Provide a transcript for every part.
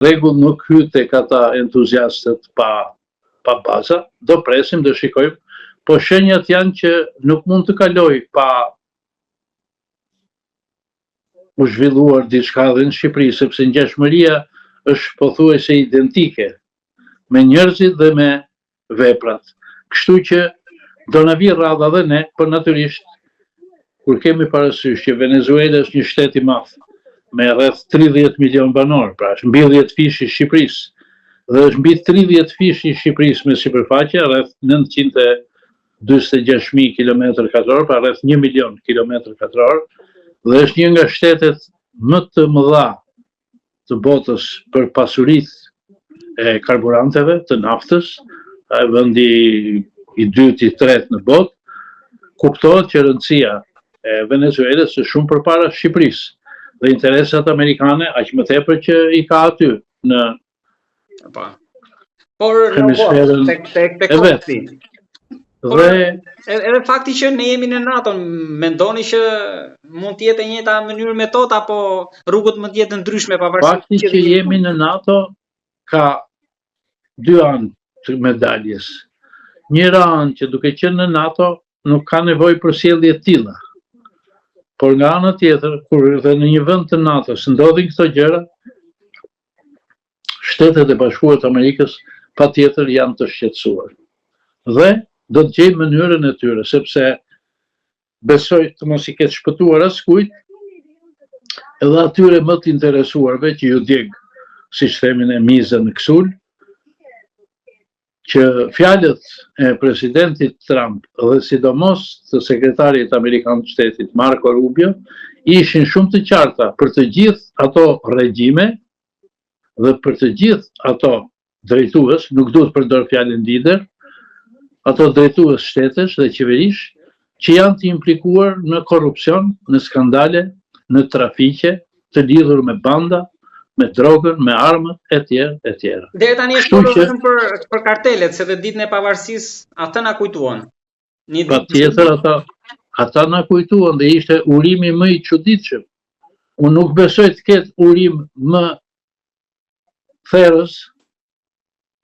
rregull nuk hyet tek ata entuziastët pa baza, do presim, do shikojmë, po shenjat janë që nuk mund të kaloj pa u zhvilluar diçka edhe në Shqipëri, sepse ngjashmëria është pothuajse identike me njerëzit dhe me veprat. Kështu që do na vi rradha dhe ne, por natyrisht kur kemi parasysh që Venezuela është një shtet i madh me rreth 30 milion banor, pra është mbi 10 fish i Shqipërisë, dhe është mbi 30 fish i Shqipërisë me sipërfaqe rreth 946.000 km², pra rreth 1 milion km², dhe është një nga shtetet më të mëdha të botës për pasuritë e karburanteve, të naftës, vendi i dytë, i tretë në botë. Kuptohet që rëndësia e Venezuelës është shumë përpara Shqipërisë dhe interesat amerikane aq më tepër që i ka aty në hemisferën e vet. Dhe edhe fakti që ne jemi në NATO, mendoni që mund të jetë e njëjta mënyrë metodë apo rrugët mund të jetë ndryshme pavarësisht fakti që jemi në NATO ka dy anë të medaljes. Njëra anë që duke qenë në NATO nuk ka nevojë për sjellje të tilla. Por nga ana tjetër, kur edhe në një vend të NATO-s ndodhin këto gjëra, Shtetet e Bashkuara të Amerikës patjetër janë të shqetësuar. Dhe do të gjejmë mënyrën e tyre, sepse besoj të mos i ketë shpëtuar askujt, edhe atyre më të interesuarve që ju djeg, siç themin, e mizën në kësul, që fjalët e presidentit Trump dhe sidomos të sekretarit amerikan të shtetit Marco Rubio ishin shumë të qarta për të gjithë ato regjime dhe për të gjithë ato drejtues, nuk duhet përdor fjalën lider, ato drejtues shtetesh dhe qeverish që janë të implikuar në korrupsion, në skandale, në trafiqe, të lidhur me banda, me drogën, me armët, etj. Deri tani është vetëm për kartelet, se dhe ditën e pavarësisë ata na kujtuan. Patjetër ata na kujtuan dhe ishte urimi më i çuditshëm. Unë nuk besoj të ketë urim më therrës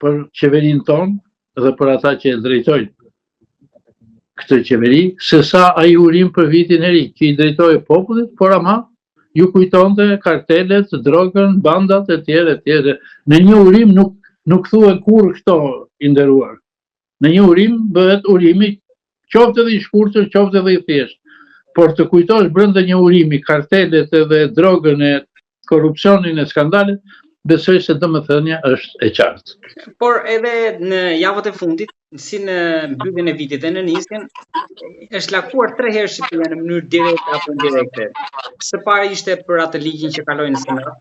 për qeverinë tonë dhe për ata që e drejtojnë këtë qeveri, se sa ai urim për vitin e ri, që i drejtojë popullit, por ama ju kujtonte kartelet, drogën, bandat, etj. Në një urim nuk thuhen kurrë këto, i nderuar. Në një urim bëhet urimi, qoftë edhe i shkurtër, qoftë edhe i thjeshtë. Por të kujtosh brenda një urimi kartelet edhe drogën, e korrupsionin, e skandalet, besoj se domethënia është e qartë. Por edhe në javët e fundit, si në mbylljen e vitit dhe në nisjen, është lakuar 3 herë Shqipëria në mënyrë direkte apo indirekte. Së pari ishte për atë ligjin që kaloi në Senat,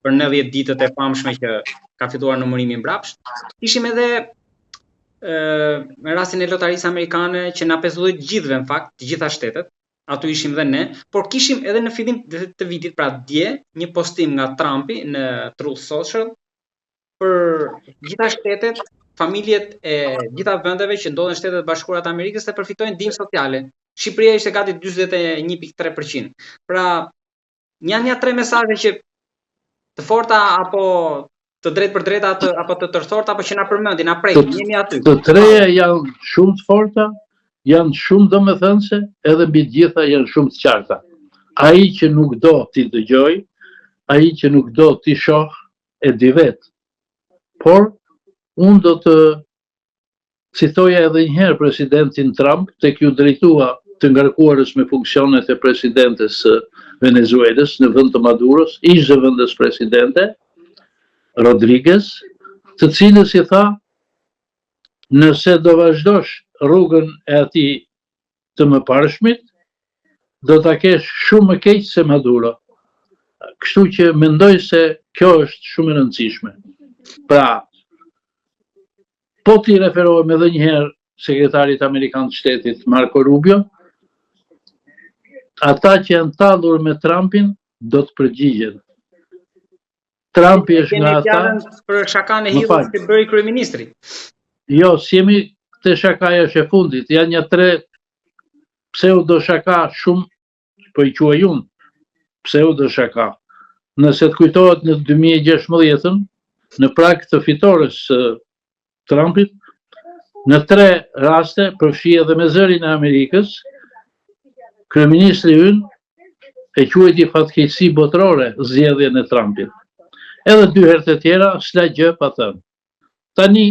për 90 ditët e famshme që ka fituar numërimin mbrapsht. Ishim edhe në rastin e lotarisë amerikane që na pezulli të gjithëve në fakt, të gjitha shtetet, aty ishim dhe ne, por kishim edhe në fillim të vitit, pra dje, një postim nga Trumpi në Truth Social për gjitha shtetet, familjet e gjitha vendeve që ndodhen Shtetet e Bashkuara të Amerikës të përfitojnë ndihmë sociale. Shqipëria ishte gati 41.3%. Pra, janë 3 mesazhe që të forta apo të drejtë për drejta apo të tërthorta apo që na përmendin, na prekin, jemi aty. Të treja janë shumë të forta, janë shumë domethënëse, edhe mbi të gjitha janë shumë të qarta. Ai që nuk do t'i dëgjoj, ai që nuk do t'i shoh, e di vet. Por unë do të citoja edhe një herë presidentin Trump, tek ju drejtua të ngarkuarës me funksionet e presidentes Venezuelës në vend të Maduros, ish zëvendës presidente Rodriguez, të cilës i tha: nëse do vazhdosh rrugën e atij të mëparshmit, do ta kesh shumë më keq se Maduro. Kështu që mendoj se kjo është shumë e rëndësishme. Pra, po t'i referohem edhe një herë sekretarit amerikan të shtetit Marco Rubio, ata që janë tallur me Trumpin do të përgjigjen. Trumpi është nga ata për shakan e hidhur që bëri kryeministri. Jo, si jemi te shakaja e fundit, janë një 3 pseudo shaka shumë, po i quaj unë pseudo shaka. Nëse të kujtohet në 2016, në prag të fitores së Trumpit, në 3 raste, përfshi edhe me zërin e Amerikës, kryeministri ynë e quajti fatkeqësi botërore zgjedhjen e Trumpit. Edhe 2 herë të tjera s'la gjë pa thënë. Tani